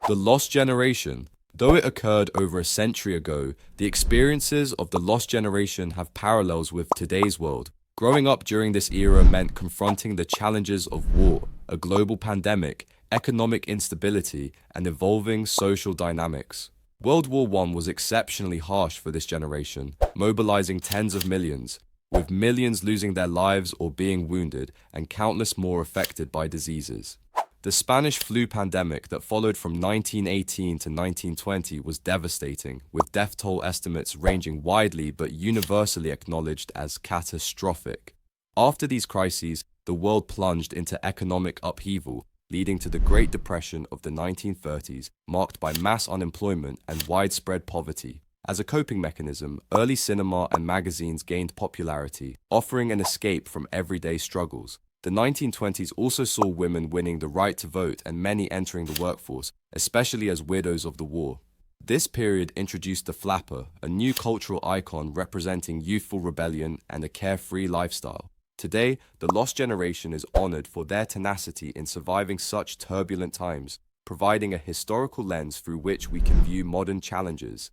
The lost generation. Though it occurred over a century ago, the experiences of the lost generation have parallels with today's world. Growing up during this era meant confronting the challenges of war, a global pandemic, economic instability, and evolving social dynamics. World War I was exceptionally harsh for this generation, mobilizing tens of millions, with millions losing their lives or being wounded, and countless more affected by diseases. The Spanish flu pandemic that followed from 1918 to 1920 was devastating, with death toll estimates ranging widely but universally acknowledged as catastrophic. After these crises, the world plunged into economic upheaval, leading to the Great Depression of the 1930s, marked by mass unemployment and widespread poverty. As a coping mechanism, early cinema and magazines gained popularity, offering an escape from everyday struggles. The 1920s also saw women winning the right to vote and many entering the workforce, especially as widows of the war. This period introduced the flapper, a new cultural icon representing youthful rebellion and a carefree lifestyle. Today, the lost generation is honored for their tenacity in surviving such turbulent times, providing a historical lens through which we can view modern challenges.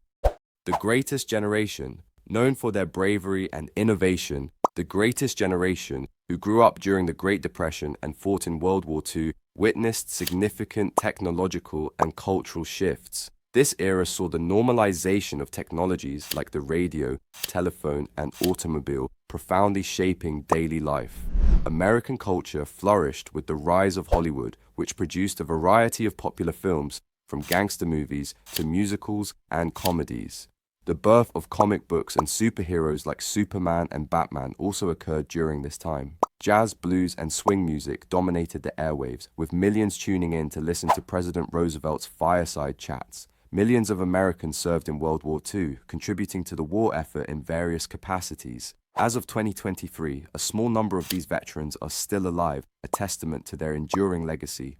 The greatest generation, known for their bravery and innovation, the greatest generation, who grew up during the Great Depression and fought in World War II, witnessed significant technological and cultural shifts. This era saw the normalization of technologies like the radio, telephone, and automobile, profoundly shaping daily life. American culture flourished with the rise of Hollywood, which produced a variety of popular films, from gangster movies to musicals and comedies. The birth of comic books and superheroes like Superman and Batman also occurred during this time. Jazz, blues, and swing music dominated the airwaves, with millions tuning in to listen to President Roosevelt's fireside chats. Millions of Americans served in World War II, contributing to the war effort in various capacities. As of 2023, a small number of these veterans are still alive, a testament to their enduring legacy.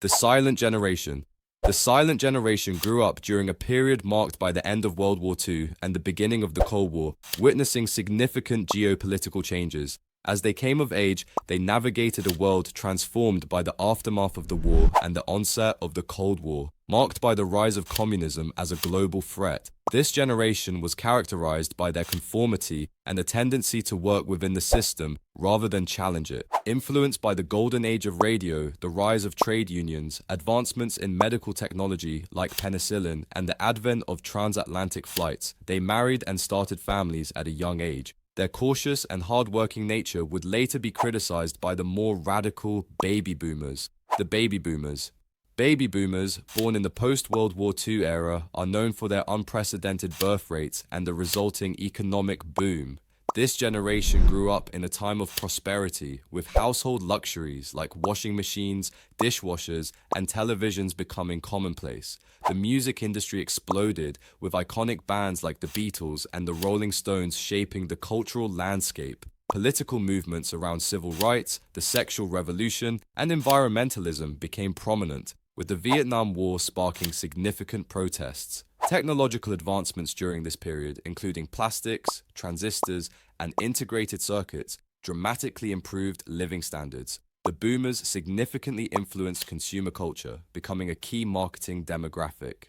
The silent generation. The silent generation grew up during a period marked by the end of World War II and the beginning of the Cold War, witnessing significant geopolitical changes. As they came of age, they navigated a world transformed by the aftermath of the war and the onset of the Cold War, marked by the rise of communism as a global threat. This generation was characterized by their conformity and a tendency to work within the system rather than challenge it. Influenced by the golden age of radio, the rise of trade unions, advancements in medical technology like penicillin, and the advent of transatlantic flights, they married and started families at a young age. Their cautious and hard-working nature would later be criticized by the more radical baby boomers. The baby boomers. Baby boomers, born in the post-World War II era, are known for their unprecedented birth rates and the resulting economic boom. This generation grew up in a time of prosperity, with household luxuries like washing machines, dishwashers, and televisions becoming commonplace. The music industry exploded, with iconic bands like the Beatles and the Rolling Stones shaping the cultural landscape. Political movements around civil rights, the sexual revolution, and environmentalism became prominent, with the Vietnam War sparking significant protests. Technological advancements during this period, including plastics, transistors, and integrated circuits, dramatically improved living standards. The boomers significantly influenced consumer culture, becoming a key marketing demographic.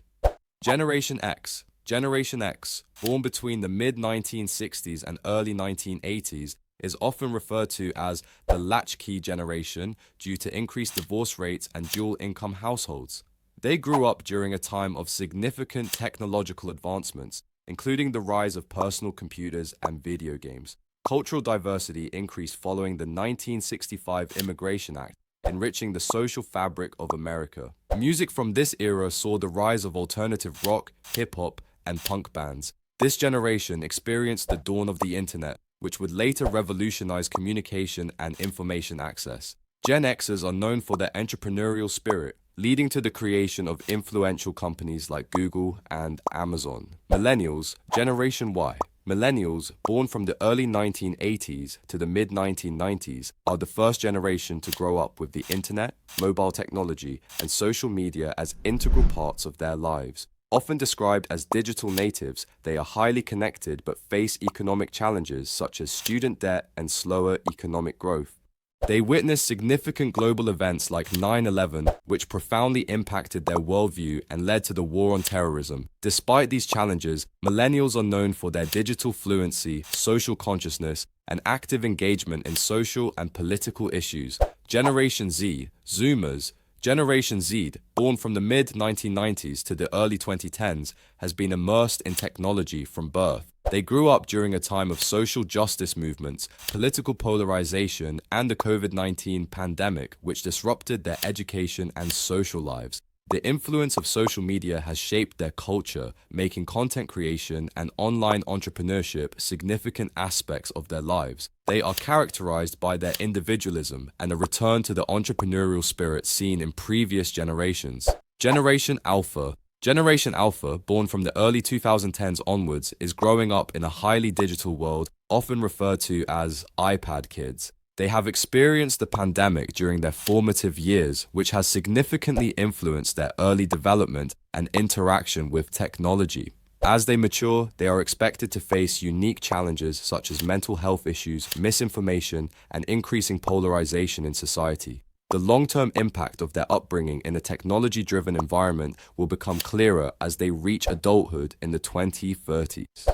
Generation X. Generation X, born between the mid-1960s and early 1980s, is often referred to as the latchkey generation due to increased divorce rates and dual-income households. They grew up during a time of significant technological advancements, including the rise of personal computers and video games. Cultural diversity increased following the 1965 Immigration Act, enriching the social fabric of America. Music from this era saw the rise of alternative rock, hip-hop, and punk bands. This generation experienced the dawn of the internet, which would later revolutionize communication and information access. Gen Xers are known for their entrepreneurial spirit, leading to the creation of influential companies like Google and Amazon. Millennials, Generation Y. Millennials, born from the early 1980s to the mid-1990s, are the first generation to grow up with the internet, mobile technology, and social media as integral parts of their lives. Often described as digital natives, they are highly connected but face economic challenges such as student debt and slower economic growth. They witnessed significant global events like 9/11, which profoundly impacted their worldview and led to the war on terrorism. Despite these challenges, millennials are known for their digital fluency, social consciousness, and active engagement in social and political issues. Generation Z, Zoomers, Generation Z, born from the mid-1990s to the early 2010s, has been immersed in technology from birth. They grew up during a time of social justice movements, political polarization, and the COVID-19 pandemic, which disrupted their education and social lives. The influence of social media has shaped their culture, making content creation and online entrepreneurship significant aspects of their lives. They are characterized by their individualism and a return to the entrepreneurial spirit seen in previous generations. Generation Alpha. Generation Alpha, born from the early 2010s onwards, is growing up in a highly digital world, often referred to as iPad kids. They have experienced the pandemic during their formative years, which has significantly influenced their early development and interaction with technology. As they mature, they are expected to face unique challenges such as mental health issues, misinformation, and increasing polarization in society. The long-term impact of their upbringing in a technology-driven environment will become clearer as they reach adulthood in the 2030s.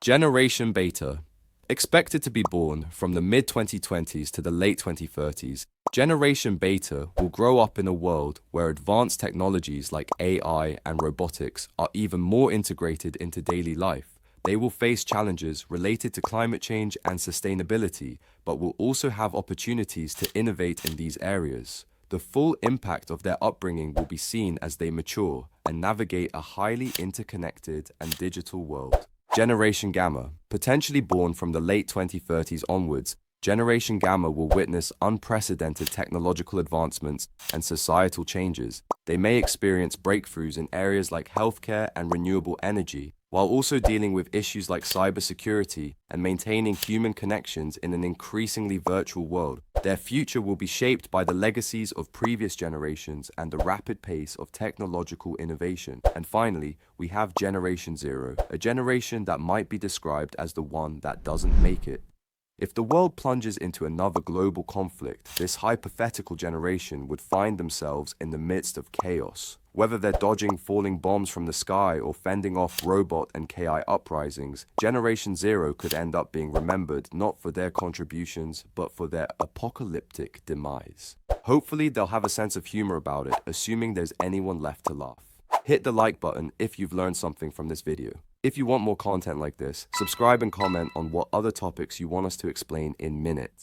Generation Beta. Expected to be born from the mid-2020s to the late 2030s, Generation Beta will grow up in a world where advanced technologies like AI and robotics are even more integrated into daily life. They will face challenges related to climate change and sustainability, but will also have opportunities to innovate in these areas. The full impact of their upbringing will be seen as they mature and navigate a highly interconnected and digital world. Generation Gamma. Potentially born from the late 2030s onwards, Generation Gamma will witness unprecedented technological advancements and societal changes. They may experience breakthroughs in areas like healthcare and renewable energy, while also dealing with issues like cybersecurity and maintaining human connections in an increasingly virtual world. Their future will be shaped by the legacies of previous generations and the rapid pace of technological innovation. And finally, we have Generation Zero, a generation that might be described as the one that doesn't make it. If the world plunges into another global conflict, this hypothetical generation would find themselves in the midst of chaos. Whether they're dodging falling bombs from the sky or fending off robot and KI uprisings, Generation Zero could end up being remembered not for their contributions, but for their apocalyptic demise. Hopefully they'll have a sense of humor about it, assuming there's anyone left to laugh. Hit the like button if you've learned something from this video. If you want more content like this, subscribe and comment on what other topics you want us to explain in minutes.